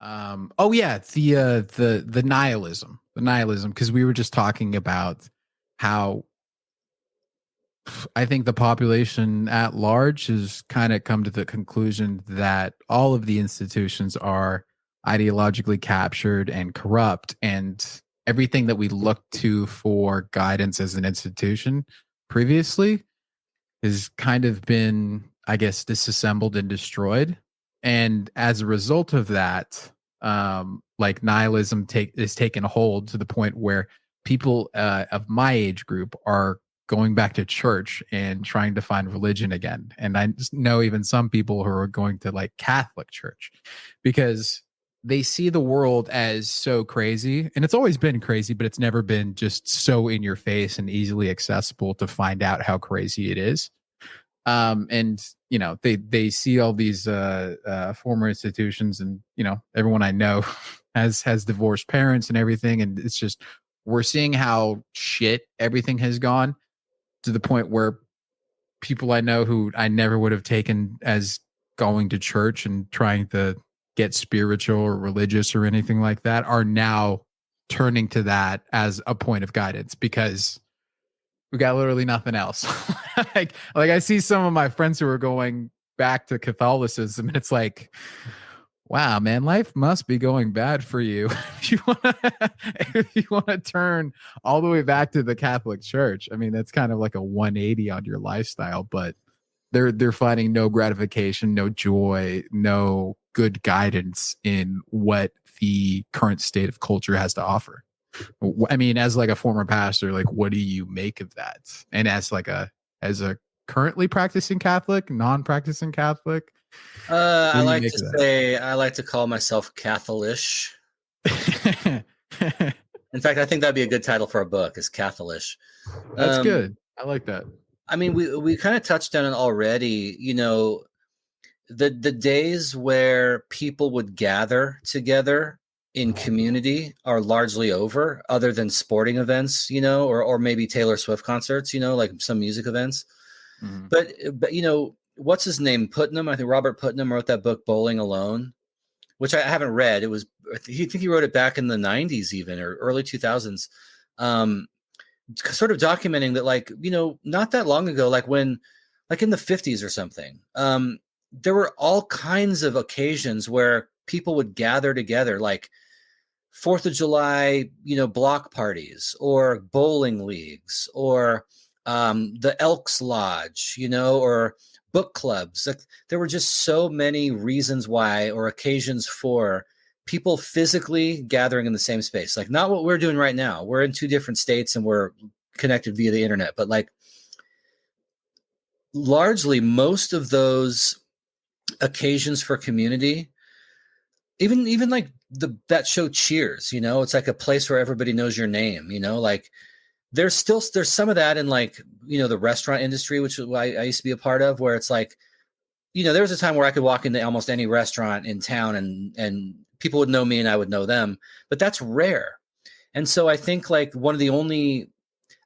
Oh yeah, the nihilism, because we were just talking about how I think the population at large has kind of come to the conclusion that all of the institutions are ideologically captured and corrupt, and everything that we looked to for guidance as an institution previously has kind of been, I guess, disassembled and destroyed. And as a result of that, like nihilism is taken a hold to the point where people of my age group are going back to church and trying to find religion again. And I just know even some people who are going to like Catholic church because they see the world as so crazy, and it's always been crazy, but it's never been just so in your face and easily accessible to find out how crazy it is. And you know, they see all these former institutions, and you know, everyone I know has divorced parents and everything, and it's just we're seeing how shit everything has gone to the point where people I know who I never would have taken as going to church and trying to get spiritual or religious or anything like that are now turning to that as a point of guidance because we got literally nothing else. like I see some of my friends who are going back to Catholicism, and it's like, wow, man, life must be going bad for you if you want to turn all the way back to the Catholic Church. I mean, that's kind of like a 180 on your lifestyle, but they're finding no gratification, no joy, no good guidance in what the current state of culture has to offer. I mean, as like a former pastor, like what do you make of that? And as a currently practicing Catholic, non-practicing Catholic, what I do you like make to of say I like to call myself Catholish. that? In fact, I think that'd be a good title for a book is Catholish. That's Um, good. I like that. I mean, we kind of touched on it already. You know, the days where people would gather together in community are largely over, other than sporting events, you know, or maybe Taylor Swift concerts, you know, like some music events. Mhm. But you know, what's his name? Putnam. I think Robert Putnam wrote that book Bowling Alone, which I haven't read. It was I think he wrote it back in the 90s even or early 2000s. Um, Sort of documenting that, like, you know, not that long ago, like when like in the 50s or something, there were all kinds of occasions where people would gather together, like Fourth of July, you know, block parties or bowling leagues or the Elks Lodge, you know, or book clubs. Like, there were just so many reasons why or occasions for people physically gathering in the same space. Like, not what we're doing right now. We're in two different states and we're connected via the internet, but like largely most of those occasions for community, even like that show Cheers, you know, it's like a place where everybody knows your name, you know, like there's some of that in, like, you know, the restaurant industry, which is I used to be a part of, where it's like, you know, there was a time where I could walk into almost any restaurant in town and people would know me and I would know them, but that's rare. And so I think like one of the only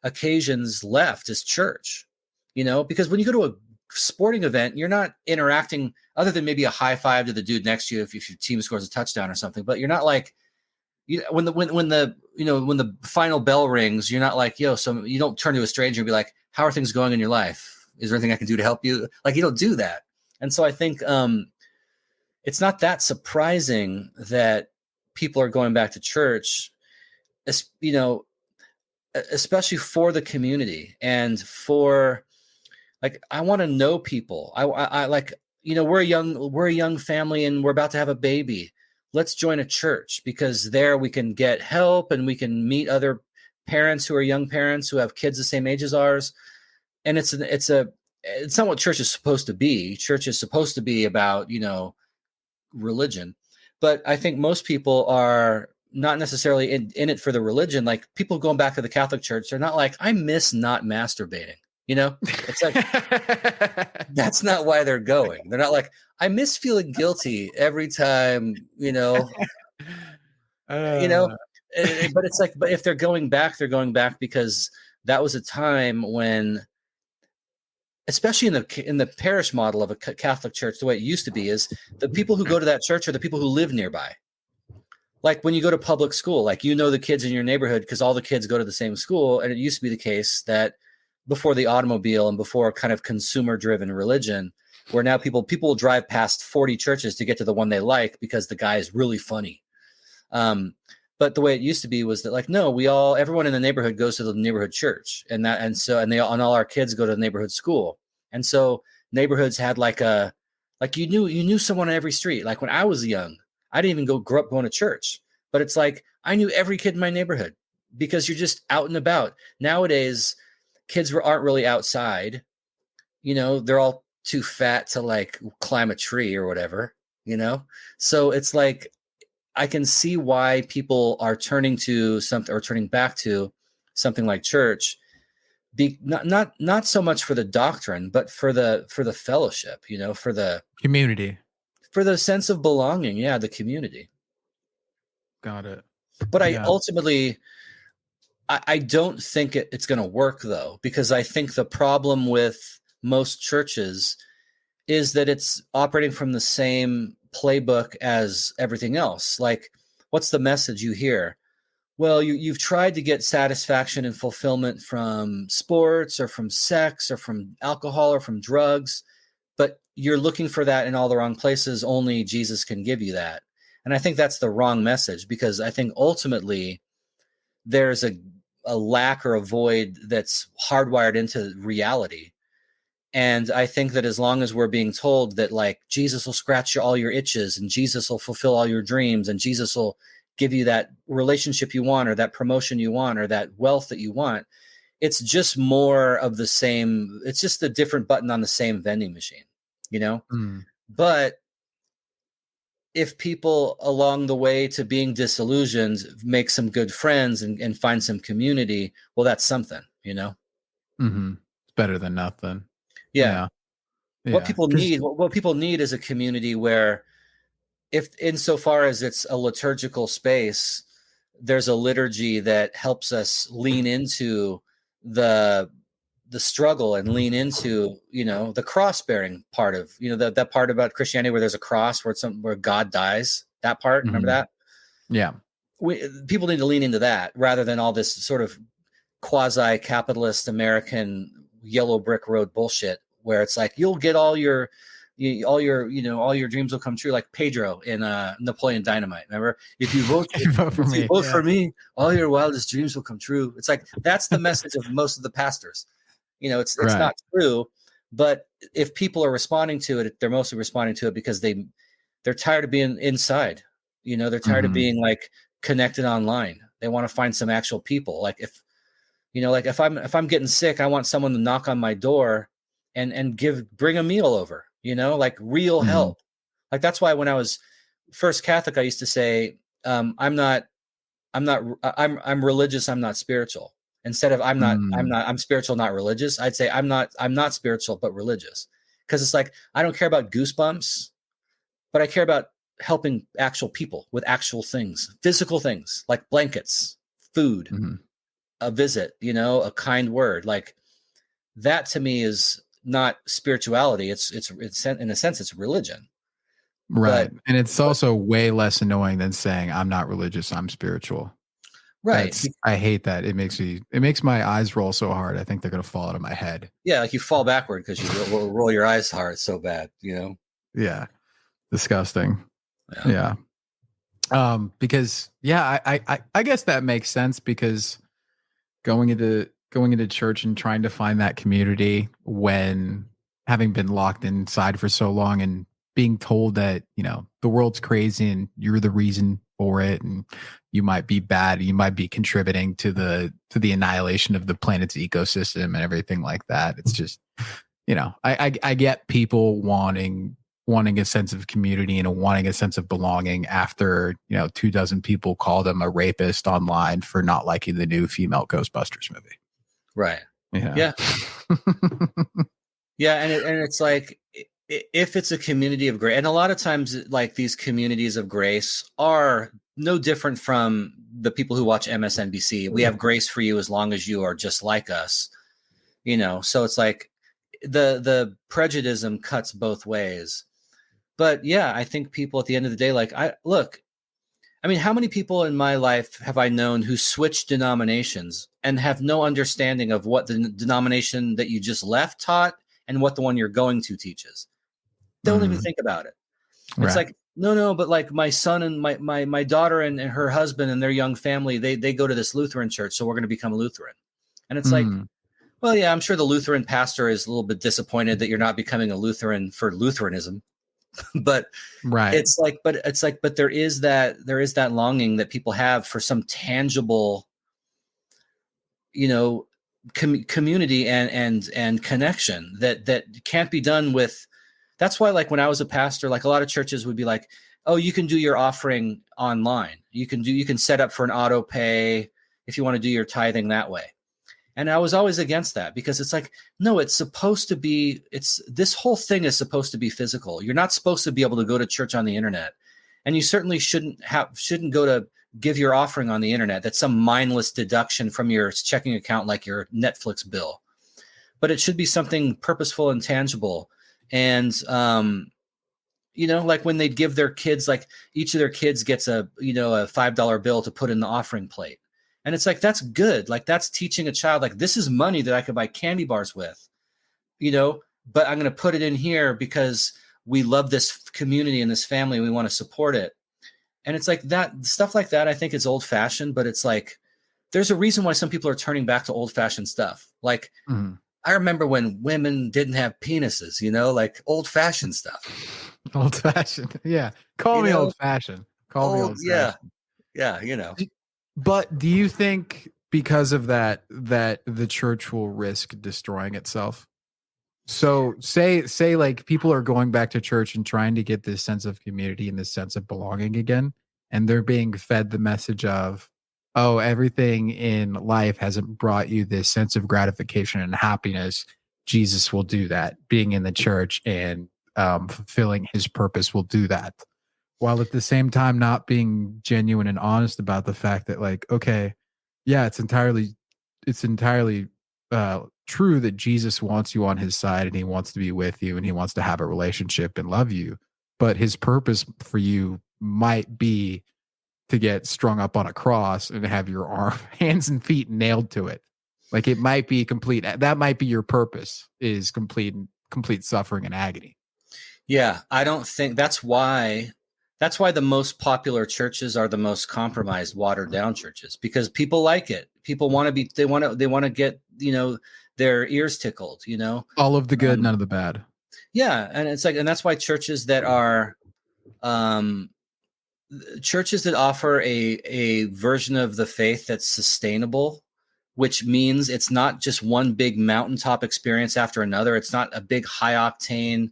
occasions left is church, you know, because when you go to a sporting event, you're not interacting other than maybe a high five to the dude next to you if your team scores a touchdown or something, but you're not like, you when the you know, when the final bell rings, you're not like, yo, so you don't turn to a stranger and be like, how are things going in your life? Is there anything I can do to help you? Like, you don't do that. And so I think it's not that surprising that people are going back to church, you know, especially for the community and for, like, I want to know people. I like, you know, we're a young family and we're about to have a baby. Let's join a church because there we can get help and we can meet other parents who are young parents who have kids the same age as ours. And it's not what church is supposed to be. Church is supposed to be about, you know, religion. But I think most people are not necessarily in it for the religion. Like, people going back to the Catholic Church, they're not like, I miss not masturbating. You know, it's like, that's not why they're going. They're not like, I miss feeling guilty every time, you know, uh, but it's like, but if they're going back because that was a time when, especially in the parish model of a Catholic church, the way it used to be is the people who go to that church are the people who live nearby. like when you go to public school, like, you know, the kids in your neighborhood because all the kids go to the same school. And it used to be the case that before the automobile and before kind of consumer driven religion, where now people drive past 40 churches to get to the one they like because the guy is really funny. Um, but the way it used to be was that, like, no, everyone in the neighborhood goes to the neighborhood church, and all our kids go to the neighborhood school. And so neighborhoods had like you knew someone on every street. Like when I was young, I didn't even grow up going to church, but it's like I knew every kid in my neighborhood because you're just out and about. Nowadays, kids aren't really outside. You know, they're all too fat to like climb a tree or whatever, you know? So it's like I can see why people are turning to something or turning back to something like church. Not so much for the doctrine, but for the fellowship, you know, Community. for the sense of belonging. Yeah, the community. Got it. But I Yeah. ultimately, I don't think it's going to work though, because I think the problem with most churches is that it's operating from the same playbook as everything else. Like, what's the message you hear? Well, you've tried to get satisfaction and fulfillment from sports or from sex or from alcohol or from drugs, but you're looking for that in all the wrong places. Only Jesus can give you that. And I think that's the wrong message, because I think ultimately there's a lack or a void that's hardwired into reality. And I think that as long as we're being told that, like, Jesus will scratch all your itches and Jesus will fulfill all your dreams and Jesus will give you that relationship you want or that promotion you want or that wealth that you want, it's just more of the same. It's just a different button on the same vending machine, you know? Mm. But if people along the way to being disillusioned make some good friends and find some community, well, that's something, you know? Mm-hmm. It's better than nothing. Yeah. Yeah. What Yeah. people Because need, what people need is a community where, if insofar as it's a liturgical space, there's a liturgy that helps us lean into the the struggle and lean into, you know, the cross bearing part of, you know, that part about Christianity where there's a cross where where God dies. That part, remember that? yeah. People need to lean into that rather than all this sort of quasi capitalist American yellow brick road bullshit where it's like you'll get all your all your dreams will come true, like Pedro in Napoleon Dynamite. Remember, Vote for if you me. vote Yeah. for me, all your wildest dreams will come true. It's like that's the message of most of the pastors. You know, it's Right. not true, but if people are responding to it, they're mostly responding to it because they're tired of being inside. You know, they're tired of Mm-hmm. being like connected online. They want to find some actual people. Like if you know, like if I'm getting sick, I want someone to knock on my door and bring a meal over, you know, like real Mm-hmm. help. Like that's why when I was first Catholic, I used to say, I'm religious, I'm not spiritual. Instead of I'm spiritual, not religious, I'd say I'm not spiritual, but religious. Because it's like I don't care about goosebumps, but I care about helping actual people with actual things, physical things like blankets, food, Mm-hmm. a visit, you know, a kind word. Like that to me is not spirituality. It's in a sense it's religion. But Right. And it's but also way less annoying than saying I'm not religious, I'm spiritual. right. I hate that. It makes my eyes roll so hard. I think they're gonna fall out of my head. Yeah, like you fall backward because you roll your eyes hard so bad, you know. Yeah. Disgusting. Yeah. Yeah. Because I guess that makes sense because going into church and trying to find that community when having been locked inside for so long and being told that, you know, the world's crazy and you're the reason for it and you might be bad, you might be contributing to the annihilation of the planet's ecosystem and everything like that. It's just, you know, I get people wanting a sense of community and wanting a sense of belonging after, you know, 24 people called him a rapist online for not liking the new female Ghostbusters movie. Right. Yeah. Yeah. Yeah, and it's like if it's a community of grace, and a lot of times like these communities of grace are no different from the people who watch MSNBC. We have grace for you as long as you are just like us, you know. So it's like the prejudice cuts both ways. But yeah, I think people at the end of the day, like I look, I mean, how many people in my life have I known who switched denominations and have no understanding of what the denomination that you just left taught and what the one you're going to teaches? They don't even Mm, think about it. It's right. like, no, but like my son and my daughter and her husband and their young family, they go to this Lutheran church, so we're going to become a Lutheran. And it's like, Mm, well, yeah, I'm sure the Lutheran pastor is a little bit disappointed that you're not becoming a Lutheran for Lutheranism, but right. but there is that longing that people have for some tangible, you know, community and connection that can't be done with. That's why, like, when I was a pastor, like, a lot of churches would be like, oh, you can do your offering online, you can set up for an auto pay if you want to do your tithing that way. And I was always against that, because it's like, no, it's supposed to be, this whole thing is supposed to be physical. You're not supposed to be able to go to church on the internet. And you certainly shouldn't go to give your offering on the internet. That's some mindless deduction from your checking account, like your Netflix bill. But it should be something purposeful and tangible. And, like when they'd give their kids, like each of their kids gets a $5 bill to put in the offering plate. And it's like, that's good. Like, that's teaching a child, like, this is money that I could buy candy bars with, but I'm going to put it in here because we love this community and this family. And we want to support it. And it's like that stuff like that, I think, is old fashioned, but it's like, there's a reason why some people are turning back to old fashioned stuff. Like, Mm. I remember when women didn't have penises, like old fashioned stuff, Old fashioned. Yeah. Call you me know, old fashioned. Call me old, old yeah, fashioned. yeah. But do you think because of that the church will risk destroying itself? So say like people are going back to church and trying to get this sense of community and this sense of belonging again, and they're being fed the message of, oh, everything in life hasn't brought you this sense of gratification and happiness. Jesus will do that. Being in the church and fulfilling his purpose will do that, while at the same time not being genuine and honest about the fact that, like, okay, yeah, it's entirely true that Jesus wants you on his side and he wants to be with you and he wants to have a relationship and love you, but his purpose for you might be to get strung up on a cross and have your hands and feet nailed to it. Like, it might be complete, that might be your purpose, is complete suffering and agony. Yeah, I don't think that's why the most popular churches are the most compromised, watered down churches, because people like it. People want to be they want to get, their ears tickled. All of the good, Um, none of the bad. yeah, and it's like, and that's why um churches that offer a version of the faith that's sustainable, which means it's not just one big mountaintop experience after another. It's not a big high octane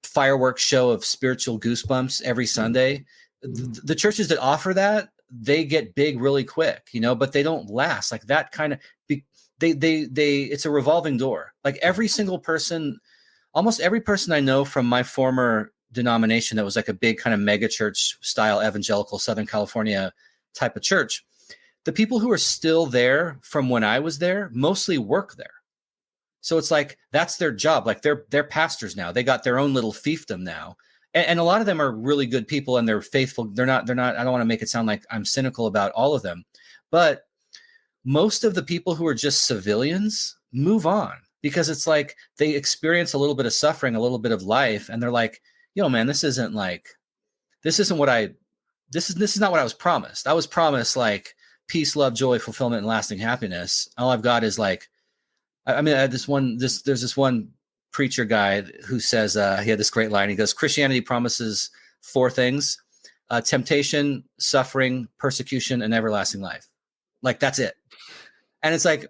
fireworks show of spiritual goosebumps every Sunday. The churches that offer that, they get big really quick, but they don't last. Like, that kind of, they it's a revolving door. Like, almost every person I know from my former denomination that was like a big kind of mega church style evangelical Southern California type of church, the people who are still there from when I was there mostly work there. So it's like, that's their job. Like, they're pastors now. They got their own little fiefdom now. And a lot of them are really good people and they're faithful. They're not, I don't want to make it sound like I'm cynical about all of them, but most of the people who are just civilians move on, because it's like they experience a little bit of suffering, a little bit of life. And they're like, man, this isn't not what I was promised. I was promised, like, peace, love, joy, fulfillment, and lasting happiness. All I've got is, like, I mean, there's this one preacher guy who says, he had this great line. He goes, Christianity promises four things: temptation, suffering, persecution, and everlasting life. Like, that's it. And it's like,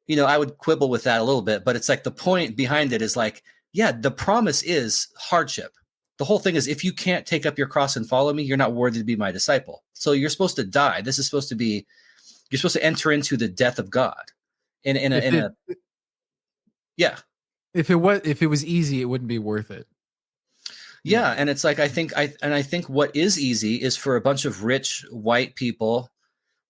I would quibble with that a little bit, but it's like, the point behind it is like, yeah, the promise is hardship. The whole thing is, if you can't take up your cross and follow me, you're not worthy to be my disciple. So you're supposed to die. You're supposed to enter into the death of God If in it a, yeah. if it was easy, it wouldn't be worth it. Yeah, and it's like, I think what is easy is for a bunch of rich white people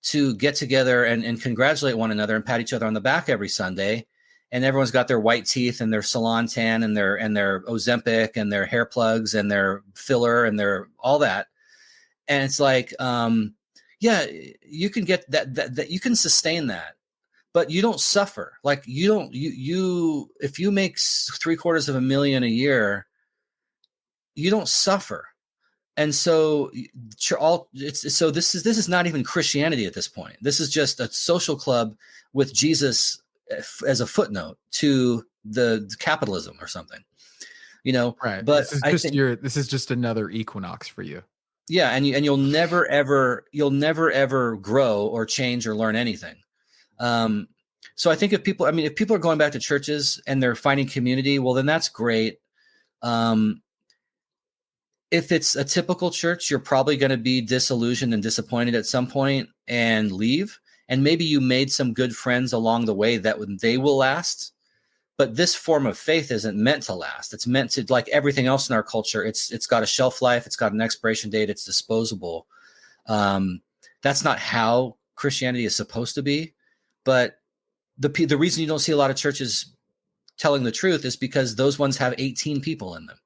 to get together and congratulate one another and pat each other on the back every Sunday, and everyone's got their white teeth and their salon tan and their Ozempic and their hair plugs and their filler and their all that, And it's like, yeah, you can get that you can sustain that, but you don't suffer. Like you don't, if you make $750,000 a year, you don't suffer. And so this is not even Christianity at this point. This is just a social club with Jesus as a footnote to the capitalism or something, Right. but I think, This is just another equinox for you. yeah. And you'll never ever grow or change or learn anything. So I think if people are going back to churches and they're finding community, well, then that's great. If it's a typical church, you're probably going to be disillusioned and disappointed at some point and leave. And maybe you made some good friends along the way that they will last. But this form of faith isn't meant to last. It's meant to, like everything else in our culture, it's got a shelf life, it's got an expiration date, it's disposable. That's not how Christianity is supposed to be. But the reason you don't see a lot of churches telling the truth is because those ones have 18 people in them.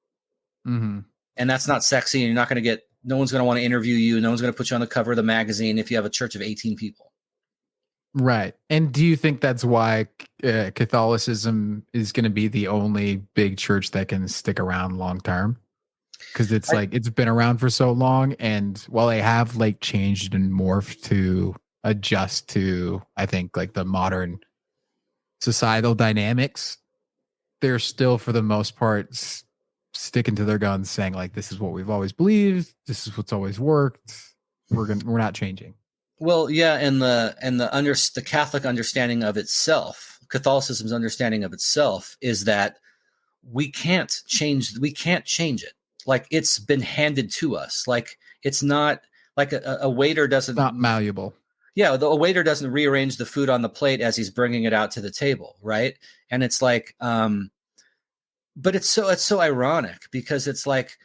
Mm-hmm. And that's not sexy. And you're not going to get, no one's going to want to interview you. No one's going to put you on the cover of the magazine if you have a church of 18 people. Right. And do you think that's why Catholicism is going to be the only big church that can stick around long term? Because it's it's been around for so long, and while they have like changed and morphed to adjust to, I think, like the modern societal dynamics, they're still for the most part sticking to their guns, saying like, this is what we've always believed, this is what's always worked, we're not changing. Well, yeah, and the Catholic understanding of itself, Catholicism's understanding of itself, is that we can't change it. Like it's been handed to us. Like it's not like a waiter doesn't, Not malleable. Yeah, a waiter doesn't rearrange the food on the plate as he's bringing it out to the table, right? And it's like, but it's so ironic because it's like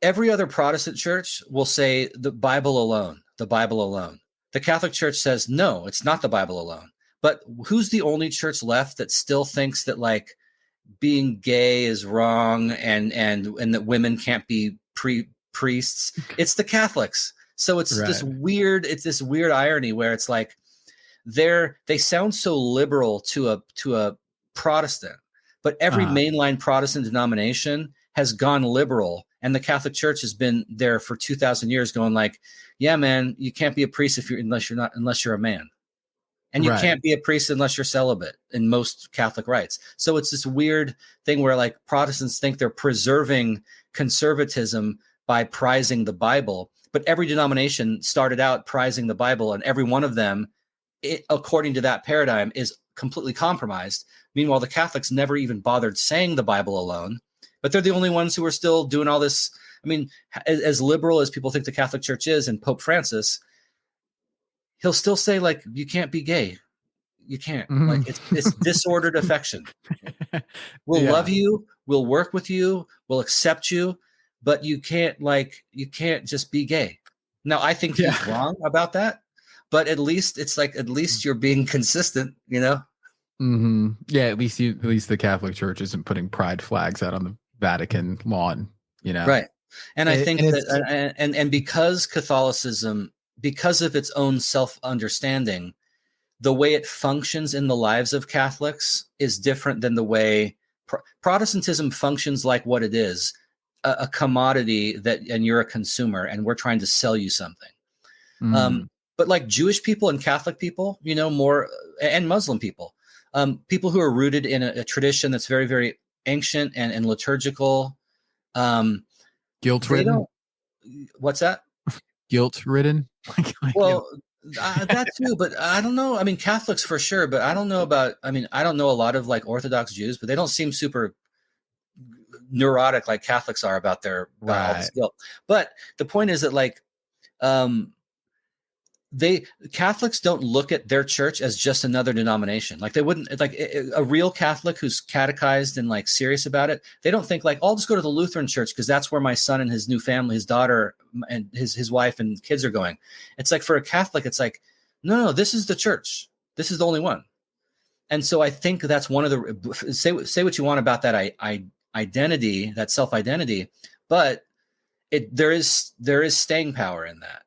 every other Protestant church will say the Bible alone, the Bible alone. The Catholic Church says, no, it's not the Bible alone. But who's the only church left that still thinks that like being gay is wrong and that women can't be priests? It's the Catholics. So it's this weird irony where it's like they sound so liberal to a Protestant, but every mainline Protestant denomination has gone liberal, and the Catholic Church has been there for 2,000 years, going like, "Yeah, man, you can't be a priest unless you're a man, and you can't be a priest unless you're celibate in most Catholic rites." So it's this weird thing where like Protestants think they're preserving conservatism by prizing the Bible, but every denomination started out prizing the Bible, and every one of them, according to that paradigm, is completely compromised. Meanwhile, the Catholics never even bothered saying the Bible alone, but they're the only ones who are still doing all this. I mean, as liberal as people think the Catholic Church is, and Pope Francis, he'll still say like, you can't be gay. You can't. Mm-hmm. Like it's disordered affection. We'll love you. We'll work with you. We'll accept you, but you can't just be gay. Now, I think he's wrong about that, but at least you're being consistent, Mm-hmm. Yeah, at least the Catholic Church isn't putting pride flags out on the Vatican lawn, Right. And I think and because Catholicism, because of its own self-understanding, the way it functions in the lives of Catholics is different than the way Protestantism functions, like what it is, a commodity and you're a consumer and we're trying to sell you something. But like Jewish people and Catholic people, more, and Muslim people, people who are rooted in a tradition that's very, very ancient and liturgical. Guilt-ridden? What's that? Guilt-ridden? Well, that too, but I don't know. I mean, Catholics for sure, but I don't know I don't know a lot of like Orthodox Jews, but they don't seem super neurotic like Catholics are about all this guilt. But the point is that like, Catholics don't look at their church as just another denomination. Like they wouldn't, like a real Catholic who's catechized and like serious about it. They don't think like, I'll just go to the Lutheran church because that's where my son and his new family, his daughter and his wife and kids are going. It's like for a Catholic, it's like, no, this is the church. This is the only one. And so I think that's one of the, say what you want about that identity, that self-identity, but there is staying power in that.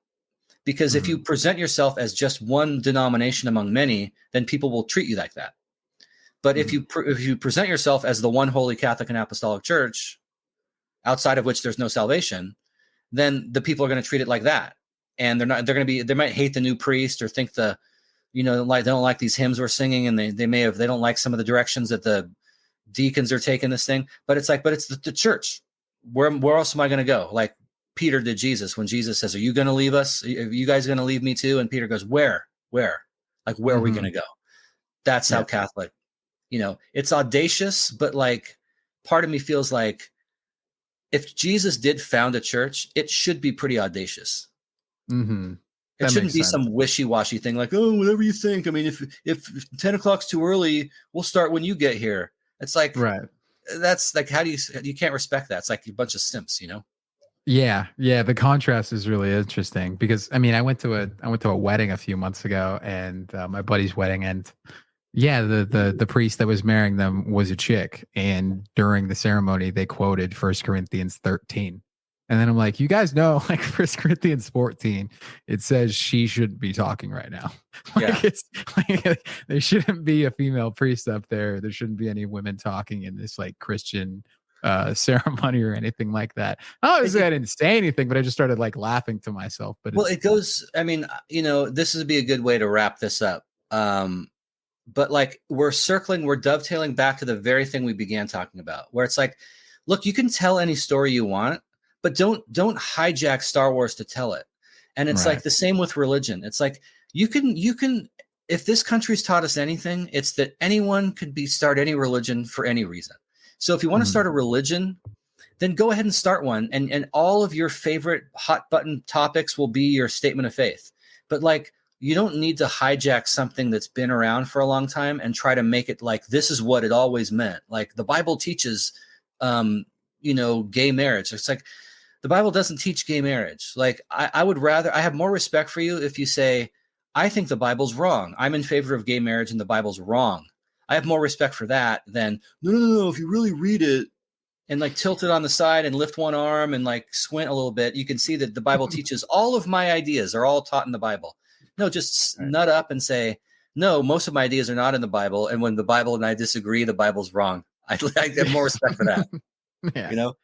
Because if you Mhm. present yourself as just one denomination among many, then people will treat you like that. But if Mhm. you present yourself as the one holy Catholic and Apostolic Church, outside of which there's no salvation, then the people are going to treat it like that. And they might hate the new priest or think they don't like these hymns we're singing, and they don't like some of the directions that the deacons are taking this thing. But it's the church. Where else am I going to go? Like Peter did Jesus when Jesus says, "Are you going to leave us? Are you guys going to leave me too?" And Peter goes, "Where? Like, where are we going to Mhm. go?" That's how Yeah. Catholic, it's audacious, but like part of me feels like if Jesus did found a church, it should be pretty audacious. Mhm. It That shouldn't makes be sense. some wishy-washy thing like, oh, whatever you think. I mean, if 10 o'clock's too early, we'll start when you get here. It's like, Right. that's like, how do you can't respect that. It's like a bunch of simps. Yeah, yeah, the contrast is really interesting because I mean, I went to a wedding a few months ago and my buddy's wedding, and yeah, the priest that was marrying them was a chick, and during the ceremony they quoted First Corinthians 13. And then I'm like, you guys know, like First Corinthians 14, it says she shouldn't be talking right now. Yeah. Like it's like there shouldn't be a female priest up there. There shouldn't be any women talking in this like Christian ceremony or anything like that. Obviously, It, I didn't say anything, but I just started like laughing to myself. But well, it's it goes, I mean, this would be a good way to wrap this up. But like we're dovetailing back to the very thing we began talking about, where it's like, look, you can tell any story you want, but don't hijack Star Wars to tell it. And it's like right. the same with religion. It's like you can if this country's taught us anything, it's that anyone could start any religion for any reason. So if you want to Mhm. start a religion, then go ahead and start one, and all of your favorite hot button topics will be your statement of faith. But like, you don't need to hijack something that's been around for a long time and try to make it like this is what it always meant. Like the Bible teaches gay marriage. It's like the Bible doesn't teach gay marriage. Like I have more respect for you if you say, I think the Bible's wrong, I'm in favor of gay marriage and the Bible's wrong. I have more respect for that than no, if you really read it and like tilt it on the side and lift one arm and like squint a little bit, you can see that the Bible teaches all of my ideas are all taught in the Bible. No, just Right. nut up and say, no, most of my ideas are not in the Bible. And when the Bible and I disagree, the Bible's wrong. I have more respect for that, Yeah. you know?